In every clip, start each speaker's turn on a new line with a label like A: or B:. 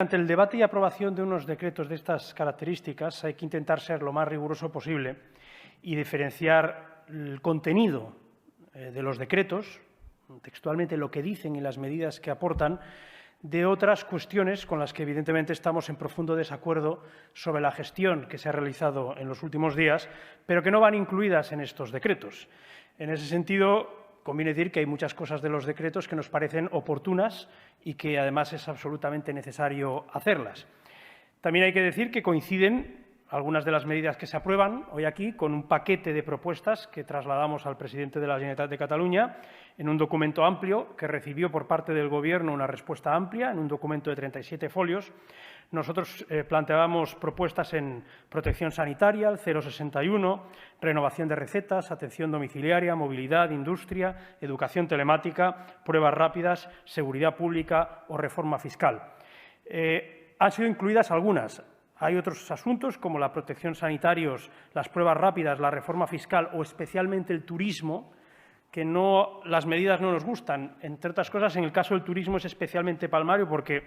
A: Ante el debate y aprobación de unos decretos de estas características hay que intentar ser lo más riguroso posible y diferenciar el contenido de los decretos, textualmente lo que dicen y las medidas que aportan, de otras cuestiones con las que evidentemente estamos en profundo desacuerdo sobre la gestión que se ha realizado en los últimos días, pero que no van incluidas en estos decretos. En ese sentido, conviene decir que hay muchas cosas de los decretos que nos parecen oportunas y que además es absolutamente necesario hacerlas. También hay que decir que coinciden algunas de las medidas que se aprueban hoy aquí con un paquete de propuestas que trasladamos al presidente de la Generalitat de Cataluña en un documento amplio que recibió por parte del Gobierno una respuesta amplia, en un documento de 37 folios. Nosotros planteábamos propuestas en protección sanitaria, el 061, renovación de recetas, atención domiciliaria, movilidad, industria, educación telemática, pruebas rápidas, seguridad pública o reforma fiscal. Han sido incluidas algunas. Hay otros asuntos como la protección sanitaria, las pruebas rápidas, la reforma fiscal o especialmente el turismo, que las medidas no nos gustan. Entre otras cosas, en el caso del turismo es especialmente palmario porque,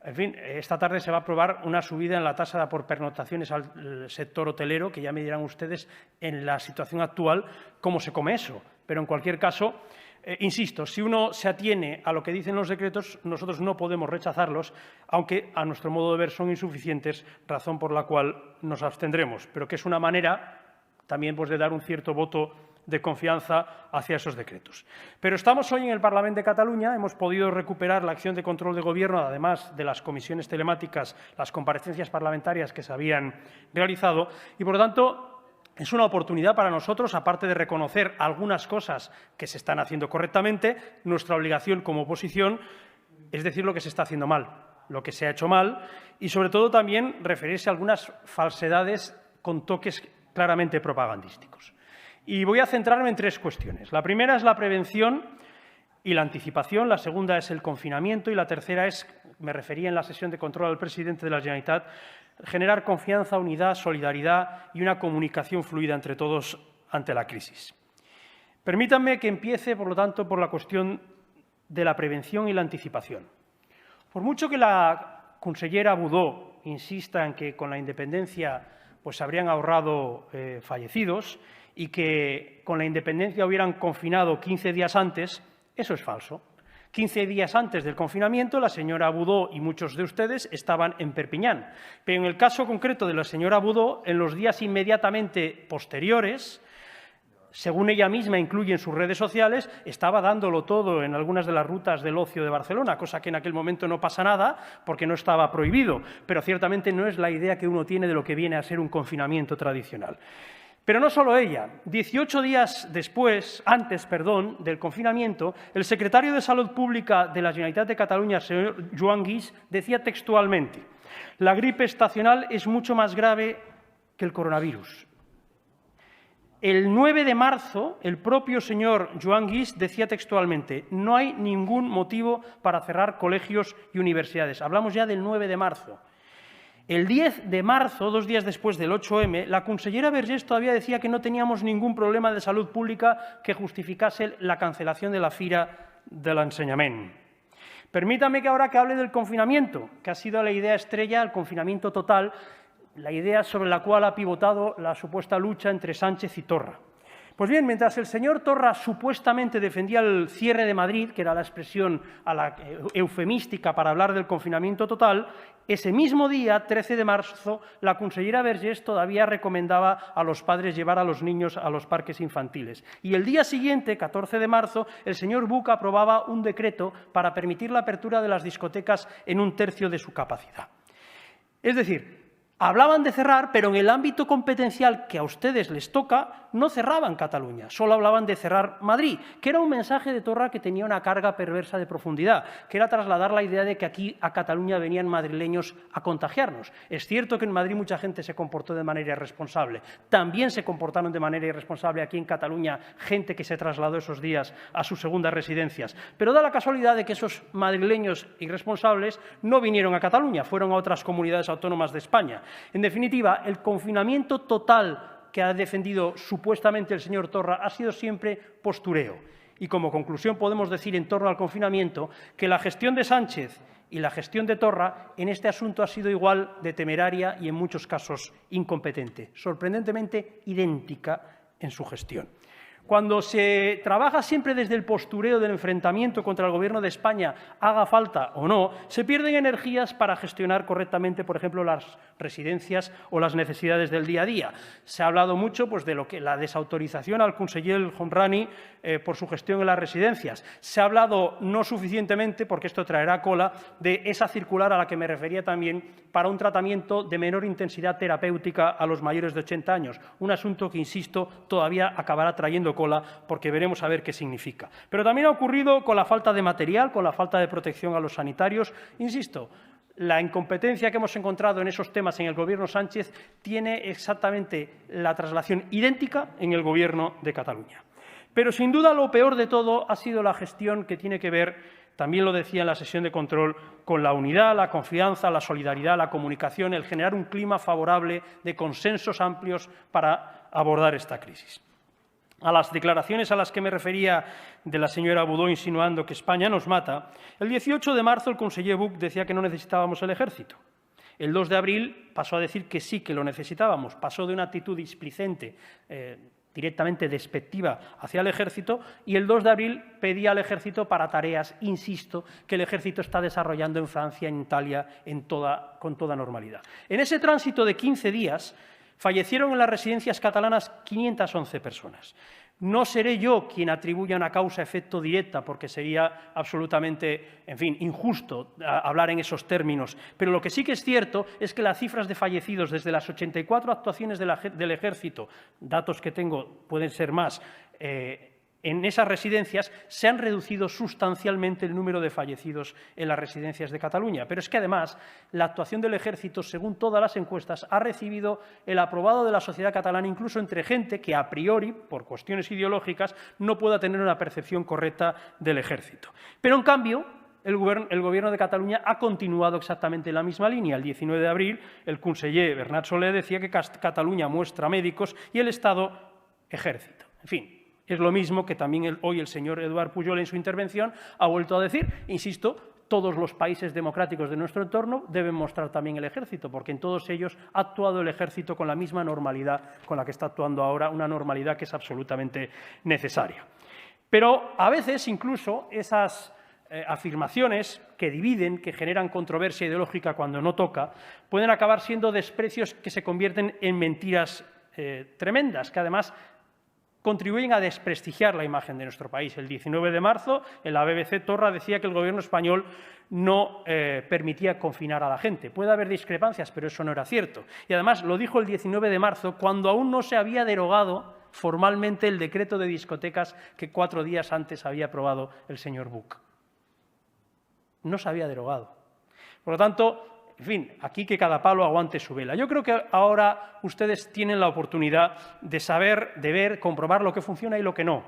A: en fin, esta tarde se va a aprobar una subida en la tasa por pernoctaciones al sector hotelero, que ya me dirán ustedes en la situación actual cómo se come eso. Pero, en cualquier caso, insisto, si uno se atiene a lo que dicen los decretos, nosotros no podemos rechazarlos, aunque a nuestro modo de ver son insuficientes, razón por la cual nos abstendremos, pero que es una manera también de dar un cierto voto de confianza hacia esos decretos. Pero estamos hoy en el Parlament de Cataluña, hemos podido recuperar la acción de control de Gobierno, además de las comisiones telemáticas, las comparecencias parlamentarias que se habían realizado y, por lo tanto, es una oportunidad para nosotros, aparte de reconocer algunas cosas que se están haciendo correctamente, nuestra obligación como oposición es decir lo que se está haciendo mal, lo que se ha hecho mal y, sobre todo, también referirse a algunas falsedades con toques claramente propagandísticos. Y voy a centrarme en tres cuestiones. La primera es la prevención y la anticipación, la segunda es el confinamiento y la tercera es, me refería en la sesión de control al presidente de la Generalitat, generar confianza, unidad, solidaridad y una comunicación fluida entre todos ante la crisis. Permítanme que empiece, por lo tanto, por la cuestión de la prevención y la anticipación. Por mucho que la consellera Budó insista en que con la independencia se habrían ahorrado fallecidos y que con la independencia hubieran confinado 15 días antes, eso es falso. 15 días antes del confinamiento, la señora Budó y muchos de ustedes estaban en Perpiñán. Pero en el caso concreto de la señora Budó, en los días inmediatamente posteriores, según ella misma incluye en sus redes sociales, estaba dándolo todo en algunas de las rutas del ocio de Barcelona, cosa que en aquel momento no pasa nada porque no estaba prohibido, pero ciertamente no es la idea que uno tiene de lo que viene a ser un confinamiento tradicional. Pero no solo ella. 18 días antes del confinamiento, el secretario de Salud Pública de la Generalitat de Cataluña, el señor Joan Guix, decía textualmente: la gripe estacional es mucho más grave que el coronavirus. El 9 de marzo, el propio señor Joan Guix decía textualmente: no hay ningún motivo para cerrar colegios y universidades. Hablamos ya del 9 de marzo. El 10 de marzo, 2 días después del 8M, la consellera Vergés todavía decía que no teníamos ningún problema de salud pública que justificase la cancelación de la Fira de l'Ensenyament. Permítame que ahora que hable del confinamiento, que ha sido la idea estrella, el confinamiento total, la idea sobre la cual ha pivotado la supuesta lucha entre Sánchez y Torra. Pues bien, mientras el señor Torra supuestamente defendía el cierre de Madrid, que era la expresión eufemística para hablar del confinamiento total, ese mismo día, 13 de marzo, la consellera Vergés todavía recomendaba a los padres llevar a los niños a los parques infantiles. Y el día siguiente, 14 de marzo, el señor Buch aprobaba un decreto para permitir la apertura de las discotecas en 1/3 de su capacidad. Es decir, hablaban de cerrar, pero en el ámbito competencial que a ustedes les toca, no cerraban Cataluña, solo hablaban de cerrar Madrid, que era un mensaje de Torra que tenía una carga perversa de profundidad, que era trasladar la idea de que aquí a Cataluña venían madrileños a contagiarnos. Es cierto que en Madrid mucha gente se comportó de manera irresponsable. También se comportaron de manera irresponsable aquí en Cataluña gente que se trasladó esos días a sus segundas residencias. Pero da la casualidad de que esos madrileños irresponsables no vinieron a Cataluña, fueron a otras comunidades autónomas de España. En definitiva, el confinamiento total que ha defendido supuestamente el señor Torra ha sido siempre postureo. Y como conclusión podemos decir en torno al confinamiento que la gestión de Sánchez y la gestión de Torra en este asunto ha sido igual de temeraria y, en muchos casos, incompetente, sorprendentemente idéntica en su gestión. Cuando se trabaja siempre desde el postureo del enfrentamiento contra el Gobierno de España, haga falta o no, se pierden energías para gestionar correctamente, por ejemplo, las residencias o las necesidades del día a día. Se ha hablado mucho de lo que la desautorización al conseller El Homrani por su gestión en las residencias. Se ha hablado no suficientemente, porque esto traerá cola, de esa circular a la que me refería también para un tratamiento de menor intensidad terapéutica a los mayores de 80 años. Un asunto que, insisto, todavía acabará trayendo cola, porque veremos a ver qué significa. Pero también ha ocurrido con la falta de material, con la falta de protección a los sanitarios. Insisto, la incompetencia que hemos encontrado en esos temas en el Gobierno Sánchez tiene exactamente la traslación idéntica en el Gobierno de Cataluña. Pero, sin duda, lo peor de todo ha sido la gestión que tiene que ver, también lo decía en la sesión de control, con la unidad, la confianza, la solidaridad, la comunicación, el generar un clima favorable de consensos amplios para abordar esta crisis. A las declaraciones a las que me refería de la señora Budó insinuando que España nos mata, el 18 de marzo el conseller Buch decía que no necesitábamos el ejército. El 2 de abril pasó a decir que sí que lo necesitábamos. Pasó de una actitud displicente, directamente despectiva hacia el ejército, y el 2 de abril pedía al ejército para tareas, insisto, que el ejército está desarrollando en Francia, en Italia, con toda normalidad. En ese tránsito de 15 días, fallecieron en las residencias catalanas 511 personas. No seré yo quien atribuya una causa-efecto directa, porque sería absolutamente, injusto hablar en esos términos. Pero lo que sí que es cierto es que las cifras de fallecidos desde las 84 actuaciones del Ejército, datos que tengo pueden ser más, en esas residencias se han reducido sustancialmente el número de fallecidos en las residencias de Cataluña. Pero es que, además, la actuación del Ejército, según todas las encuestas, ha recibido el aprobado de la sociedad catalana, incluso entre gente que, a priori, por cuestiones ideológicas, no pueda tener una percepción correcta del Ejército. Pero, en cambio, el Gobierno de Cataluña ha continuado exactamente en la misma línea. El 19 de abril, el conseller Bernat Solé decía que Cataluña muestra médicos y el Estado ejército. En fin, es lo mismo que también hoy el señor Eduard Pujol en su intervención ha vuelto a decir. Insisto, todos los países democráticos de nuestro entorno deben mostrar también el ejército, porque en todos ellos ha actuado el ejército con la misma normalidad con la que está actuando ahora, una normalidad que es absolutamente necesaria. Pero a veces incluso esas afirmaciones que dividen, que generan controversia ideológica cuando no toca, pueden acabar siendo desprecios que se convierten en mentiras tremendas, que además contribuyen a desprestigiar la imagen de nuestro país. El 19 de marzo, en la BBC, Torra decía que el Gobierno español no permitía confinar a la gente. Puede haber discrepancias, pero eso no era cierto. Y además lo dijo el 19 de marzo, cuando aún no se había derogado formalmente el decreto de discotecas que 4 días antes había aprobado el señor Buch. No se había derogado. Por lo tanto, aquí que cada palo aguante su vela. Yo creo que ahora ustedes tienen la oportunidad de saber, de ver, comprobar lo que funciona y lo que no.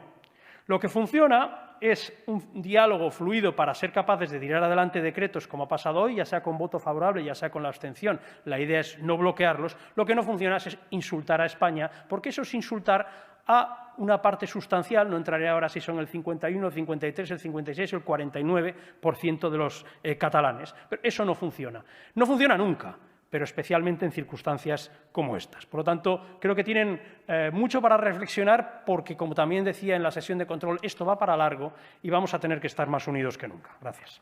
A: Lo que funciona es un diálogo fluido para ser capaces de tirar adelante decretos como ha pasado hoy, ya sea con voto favorable, ya sea con la abstención. La idea es no bloquearlos. Lo que no funciona es insultar a España, porque eso es insultar a una parte sustancial, no entraré ahora si son el 51, el 53, el 56 o el 49% de los catalanes. Pero eso no funciona. No funciona nunca, pero especialmente en circunstancias como estas. Por lo tanto, creo que tienen mucho para reflexionar porque, como también decía en la sesión de control, esto va para largo y vamos a tener que estar más unidos que nunca. Gracias.